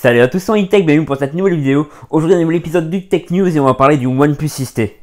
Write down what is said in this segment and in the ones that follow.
Salut à tous, c'est E-Tech, bienvenue pour cette nouvelle vidéo. Aujourd'hui un nouvel épisode du Tech News et on va parler du OnePlus 6T.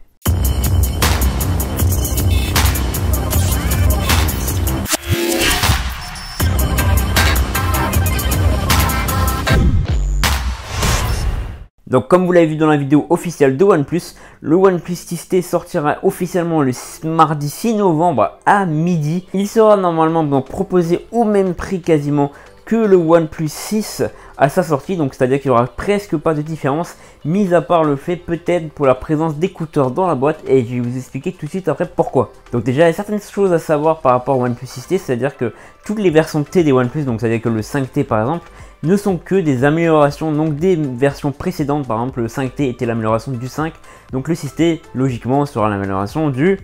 Donc comme vous l'avez vu dans la vidéo officielle de OnePlus, le OnePlus 6T sortira officiellement le mardi 6 novembre à midi. Il sera normalement donc proposé au même prix quasiment que le OnePlus 6 à sa sortie, donc c'est à dire qu'il n'y aura presque pas de différence, mis à part le fait peut-être pour la présence d'écouteurs dans la boîte, et je vais vous expliquer tout de suite après pourquoi. Donc déjà il y a certaines choses à savoir par rapport au OnePlus 6T, c'est à dire que toutes les versions T des OnePlus, donc c'est à dire que le 5T par exemple, ne sont que des améliorations donc des versions précédentes. Par exemple le 5T était l'amélioration du 5, donc le 6T logiquement sera l'amélioration du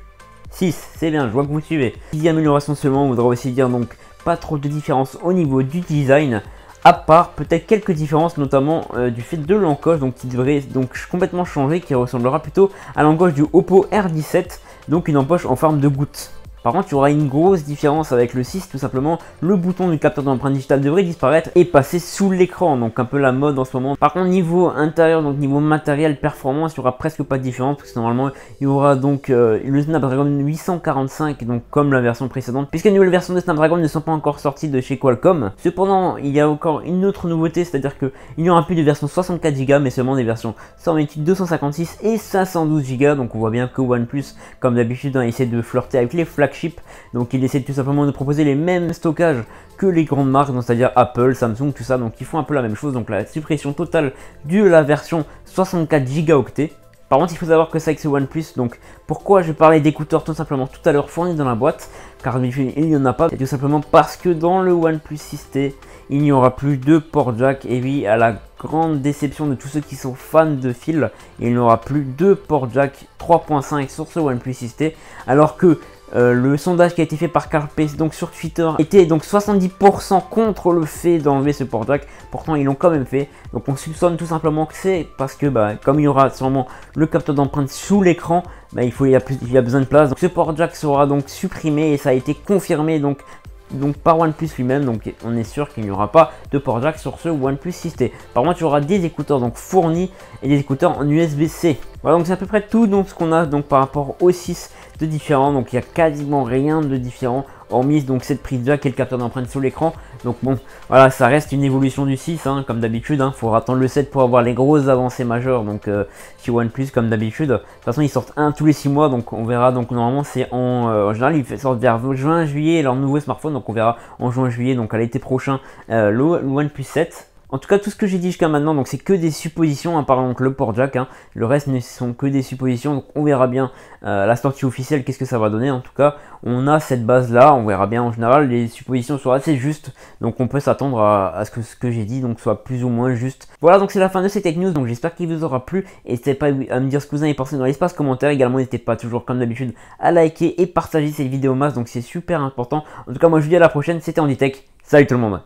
6, c'est bien, je vois que vous suivez. Qui dit amélioration seulement voudra aussi dire donc pas trop de différence au niveau du design, à part peut-être quelques différences, notamment du fait de l'encoche, donc qui devrait donc complètement changer, qui ressemblera plutôt à l'encoche du Oppo R17, donc une encoche en forme de goutte. Par contre, il y aura une grosse différence avec le 6, tout simplement, le bouton du capteur d'empreinte digitale devrait disparaître et passer sous l'écran, donc un peu la mode en ce moment. Par contre, niveau intérieur, donc niveau matériel, performance, il n'y aura presque pas de différence, parce que normalement, il y aura donc le Snapdragon 845, donc comme la version précédente, puisque les nouvelles versions de Snapdragon ne sont pas encore sorties de chez Qualcomm. Cependant, il y a encore une autre nouveauté, c'est-à-dire qu'il n'y aura plus de version 64 Go, mais seulement des versions 128, 256 et 512 Go, donc on voit bien que OnePlus, comme d'habitude, essaie de flirter avec les flagships. Donc il essaie tout simplement de proposer les mêmes stockages que les grandes marques, c'est-à-dire Apple, Samsung, tout ça. Donc ils font un peu la même chose, donc la suppression totale de la version 64 Go. Par contre, il faut savoir que c'est avec ce OnePlus, donc pourquoi je parlais d'écouteurs tout simplement tout à l'heure fournis dans la boîte, car il n'y en a pas, c'est tout simplement parce que dans le OnePlus 6T, il n'y aura plus de port jack, et oui, à la grande déception de tous ceux qui sont fans de fil, il n'y aura plus de port jack 3.5 sur ce OnePlus 6T, alors que le sondage qui a été fait par Carpe donc sur Twitter était donc 70% contre le fait d'enlever ce port jack. Pourtant ils l'ont quand même fait. Donc on soupçonne tout simplement que c'est parce que comme il y aura sûrement le capteur d'empreinte sous l'écran, il y a besoin de place. Donc ce port jack sera donc supprimé et ça a été confirmé donc par OnePlus lui-même, donc on est sûr qu'il n'y aura pas de port jack sur ce OnePlus 6T. Par contre, il y aura des écouteurs donc fournis et des écouteurs en USB-C. Voilà, donc c'est à peu près tout donc ce qu'on a donc par rapport au 6 de différent. Donc il n'y a quasiment rien de différent hormis donc cette prise jack et le capteur d'empreinte sur l'écran. Donc bon, voilà, ça reste une évolution du 6, comme d'habitude. Faut attendre le 7 pour avoir les grosses avancées majeures. Donc chez OnePlus, comme d'habitude. De toute façon, ils sortent un tous les 6 mois. Donc on verra. Donc normalement, c'est en général, ils sortent vers juin, juillet leur nouveau smartphone. Donc on verra en juin, juillet, donc à l'été prochain, le OnePlus 7. En tout cas, tout ce que j'ai dit jusqu'à maintenant, donc c'est que des suppositions, à part donc le port jack. Le reste ne sont que des suppositions. Donc on verra bien la sortie officielle, qu'est-ce que ça va donner. En tout cas, on a cette base là. On verra bien en général. Les suppositions sont assez justes, donc on peut s'attendre à ce que j'ai dit donc soit plus ou moins juste. Voilà, donc c'est la fin de cette tech news. Donc j'espère qu'il vous aura plu. N'hésitez pas à me dire ce que vous en avez pensé dans l'espace commentaire. Également, n'hésitez pas toujours comme d'habitude à liker et partager cette vidéo masse. Donc c'est super important. En tout cas, moi je vous dis à la prochaine. C'était E-Tech. Salut tout le monde.